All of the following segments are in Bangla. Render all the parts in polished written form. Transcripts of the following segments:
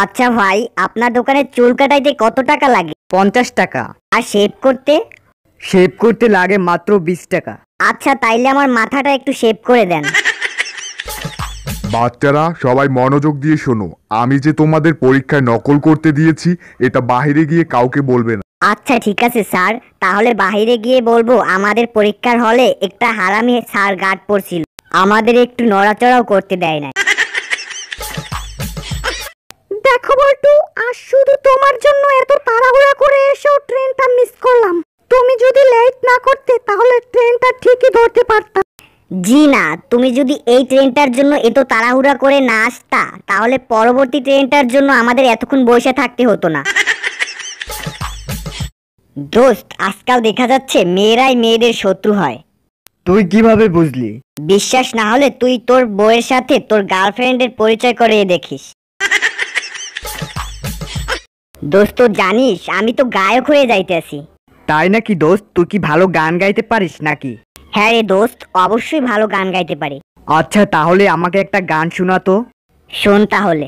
আচ্ছা ভাই, আপনার দোকানে চুল কাটাইতে কত টাকা লাগে? 50 টাকা। আর শেভ করতে? শেভ করতে লাগে মাত্র 20 টাকা। আচ্ছা, তাইলে আমার মাথাটা একটু শেভ করে দেন। বাচ্চারা সবাই মনোযোগ দিয়ে শোনো, আমি যে তোমাদের পরীক্ষায় নকল করতে দিয়েছি এটা বাইরে গিয়ে কাউকে বলবে না। আচ্ছা ঠিক আছে স্যার, তাহলে বাইরে গিয়ে বলবো আমাদের পরীক্ষার হলে একটা হারামি স্যার গার্ড পড়ছিল, আমাদের একটু নড়াচড়াও করতে দেয় না। দেখো বল্টু, আজ শুধু তোমার জন্য এত তাড়াহুড়া করে এসেও ট্রেনটা মিস করলাম। তুমি যদি লেট না করতে তাহলে ট্রেনটা ঠিকই ধরতে পারতাম। জি না, তুমি যদি এই ট্রেনটার জন্য এত তাড়াহুড়া করে না আসতা তাহলে পরবর্তী ট্রেনটার জন্য আমাদের এতক্ষণ বসে থাকতে হতো না। দোস্ত, আজকাল দেখা যাচ্ছে মেয়েরাই মেয়েদের শত্রু হয়। তুই কিভাবে বুঝলি? বিশ্বাস না হলে তুই তোর বউয়ের সাথে তোর গার্লফ্রেন্ডের পরিচয় করিয়ে দেখিস। দোস্ত জানিস, আমি তো গায়ক হয়ে যাইতেছি। তাই নাকি দোস্ত? তুই কি ভালো গান গাইতে পারিস নাকি? হ্যাঁ রে দোস্ত, অবশ্যই ভালো গান গাইতে পারি। আচ্ছা তাহলে আমাকে একটা গান শোনা তো। শোন তাহলে।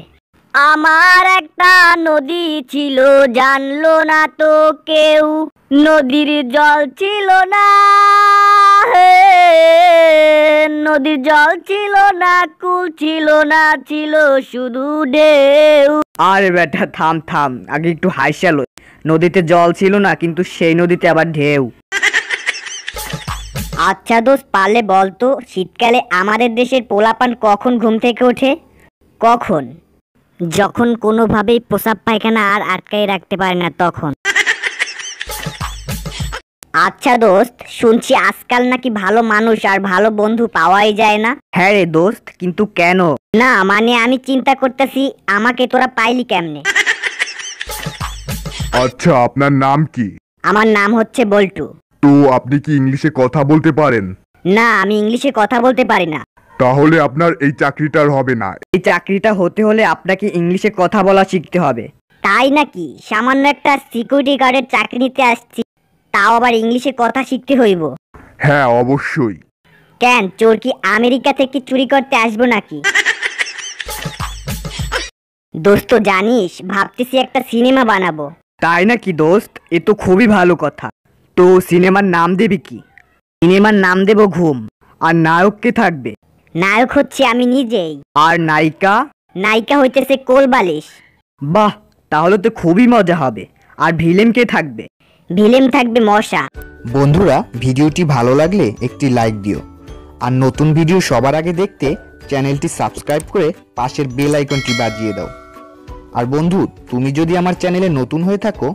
আমার একটা নদী ছিল, জানলো না তো কেউ, নদীর জল ছিল না, নদীর জল ছিল না, কুল ছিল না, ছিল শুধু ঢেউ। আরে বেটা থাম থাম, আগে একটু হাসিয়ালো। নদীতে জল ছিল না, কিন্তু সেই নদীতে আবার ঢেউ। আচ্ছা দোস্ত, পারলে বলতো শীতকালে আমাদের দেশের পোলাপান কখন ঘুম থেকে ওঠে? কখন? যখন কোনোভাবেই প্রসাব পায়খানা আর আটকাই রাখতে পারে না তখন। আচ্ছা দোস্ত, শুনছি আজকাল নাকি ভালো মানুষ আর ভালো বন্ধু পাওয়াই যায় না। হ্যাঁ রে দোস্ত, কিন্তু কেন? না মানে আমি চিন্তা করতেছি আমাকে তোরা পাইলি কেমনে। আচ্ছা আপনার নাম কি? আমার নাম হচ্ছে বল্টু। তো আপনি কি ইংলিশে কথা বলতে পারেন? না, আমি ইংলিশে কথা বলতে পারি না। তাহলে আপনার এই চাকরিটার হবে না। এই চাকরিটা হতে হলে আপনাকে ইংলিশে কথা বলা শিখতে হবে। তাই নাকি? সামান্য একটা সিকিউরিটি গার্ডের চাকরি নিতে আসছি, তাও আবার ইংলিশে কথা শিখতে হইব? হ্যাঁ অবশ্যই। কেন, চোর কি আমেরিকা থেকে চুরি করতে আসবো নাকি? দোস্ত জানিস, ভাবতেছি একটা সিনেমা বানাবো। তাই নাকি দোস্ত? এ তো খুবই ভালো কথা। তো সিনেমার নাম দেবে কি? সিনেমার নাম দেব ঘুম। আর নায়ক কে থাকবে? নায়ক হচ্ছে আমি নিজেই। আর নায়িকা? নায়িকা হইতেছে কোলবালিশ। বাহ, তাহলে তো খুবই মজা হবে। আর ভিলেন কে থাকবে? ভিলেন থাকবে মশা। বন্ধুরা, ভিডিওটি ভালো লাগলে একটি লাইক দিও। আর নতুন ভিডিও সবার আগে দেখতে চ্যানেলটি সাবস্ক্রাইব করে পাশের বেল আইকনটি বাজিয়ে দাও। আর বন্ধু, তুমি যদি আমার চ্যানেলে নতুন হয়ে থাকো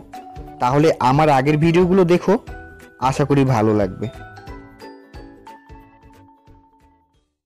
তাহলে আমার আগের ভিডিওগুলো দেখো, আশা করি ভালো লাগবে।